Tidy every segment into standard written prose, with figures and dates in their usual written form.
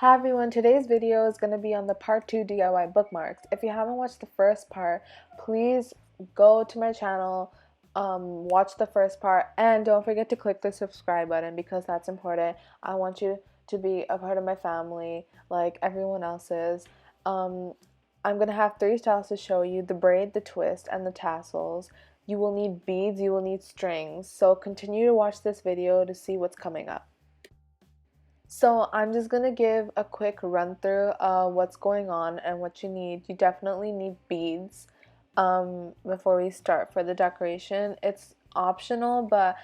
Hi everyone, today's video is going to be on the part 2 DIY bookmarks. If you haven't watched the first part, please go to my channel, watch the first part, and don't forget to click the subscribe button because that's important. I want you to be a part of my family like everyone else is. I'm going to have 3 styles to show you: the braid, the twist, and the tassels. You will need beads, you will need strings, so continue to watch this video to see what's coming up. So I'm just gonna give a quick run through what's going on and what you need. You definitely need beads before we start for the decoration. It's optional, but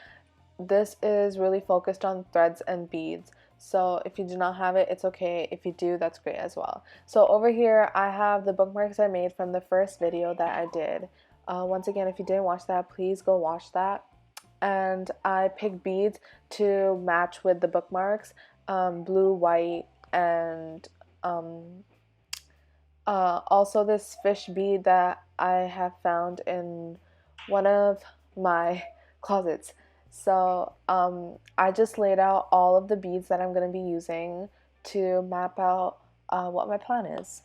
this is really focused on threads and beads. So if you do not have it, it's okay. If you do, that's great as well. So over here, I have the bookmarks I made from the first video that I did. Once again, if you didn't watch that, please go watch that. And I picked beads to match with the bookmarks, blue, white, and also this fish bead that I have found in one of my closets. So I just laid out all of the beads that I'm going to be using to map out what my plan is.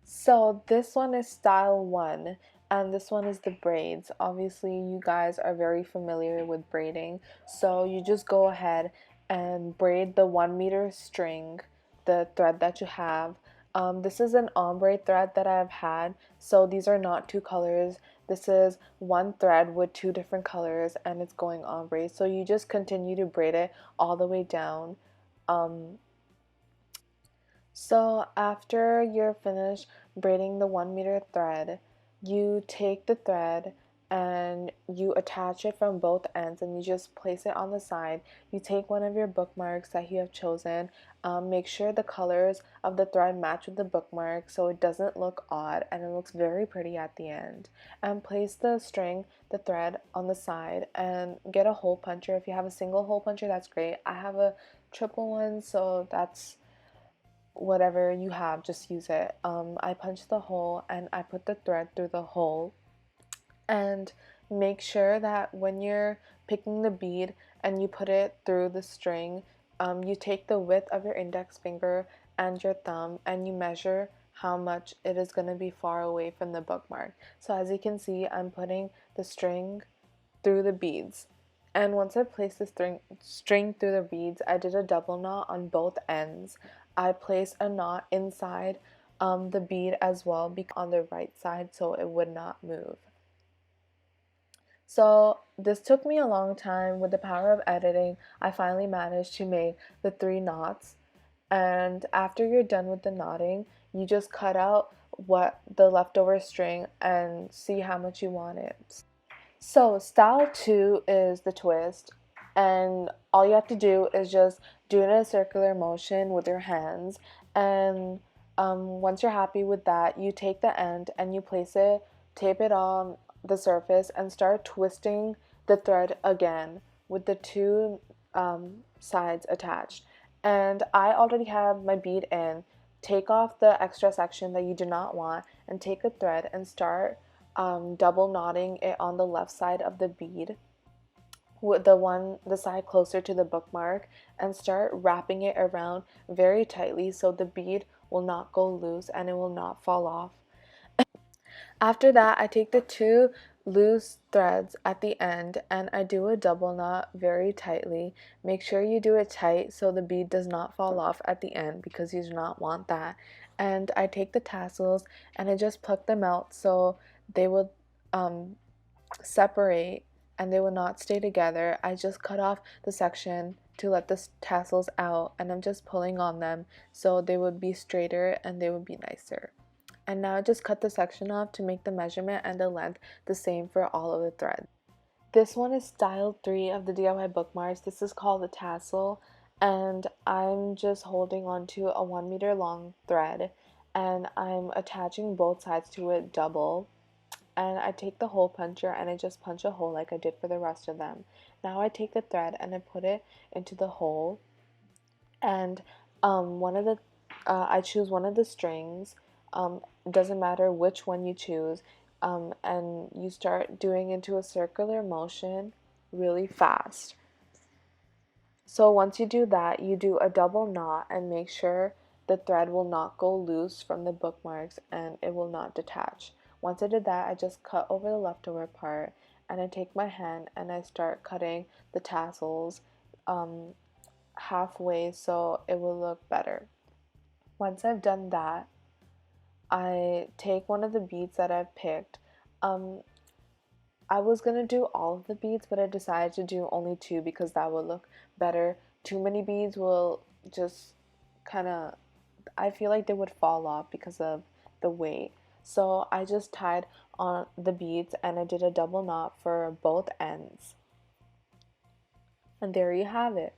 So this one is style 1, and this one is the braids. Obviously you guys are very familiar with braiding, so you just go ahead and braid the 1 meter string, the thread that you have. This is an ombre thread that I've had, so these are not 2 colors. This is 1 thread with 2 different colors, and it's going ombre, so you just continue to braid it all the way down. So after you're finished braiding the 1 meter thread, you take the thread and you attach it from both ends and you just place it on the side. You take one of your bookmarks that you have chosen. Make sure the colors of the thread match with the bookmark so it doesn't look odd and it looks very pretty at the end. And place the string, the thread, on the side and get a hole puncher. If you have a single hole puncher, that's great. I have a triple one, so that's whatever you have, just use it. I punched the hole and I put the thread through the hole, and make sure that when you're picking the bead and you put it through the string, you take the width of your index finger and your thumb and you measure how much it is going to be far away from the bookmark. So as you can see, I'm putting the string through the beads. And once I placed the string through the beads, I did a double knot on both ends. I placed a knot inside the bead as well on the right side so it would not move. So this took me a long time. With the power of editing, I finally managed to make the 3 knots. And after you're done with the knotting, you just cut out what the leftover string and see how much you want it. So style 2 is the twist, and all you have to do is just do it in a circular motion with your hands, and once you're happy with that, you take the end and you place it, tape it on the surface, and start twisting the thread again with the 2 sides attached. And I already have my bead in. Take off the extra section that you do not want and take a thread and start double knotting it on the left side of the bead, with the side closer to the bookmark, and start wrapping it around very tightly so the bead will not go loose and it will not fall off. After that, I take the 2 loose threads at the end and I do a double knot very tightly. Make sure you do it tight so the bead does not fall off at the end because you do not want that. And I take the tassels and I just pluck them out so they will separate and they will not stay together. I just cut off the section to let the tassels out and I'm just pulling on them so they would be straighter and they would be nicer. And now I just cut the section off to make the measurement and the length the same for all of the threads. This one is style 3 of the DIY bookmarks. This is called the tassel, and I'm just holding on to a 1 meter long thread and I'm attaching both sides to it double. And I take the hole puncher and I just punch a hole like I did for the rest of them. Now I take the thread and I put it into the hole, and I choose one of the strings. Doesn't matter which one you choose, and you start doing into a circular motion really fast. So once you do that, you do a double knot and make sure the thread will not go loose from the bookmarks and it will not detach. Once I did that, I just cut over the leftover part and I take my hand and I start cutting the tassels halfway so it will look better. Once I've done that, I take one of the beads that I've picked. Um, I was gonna do all of the beads, but I decided to do only two because that would look better. Too many beads will just kind of, I feel like they would fall off because of the weight. So I just tied on the beads and I did a double knot for both ends. And there you have it.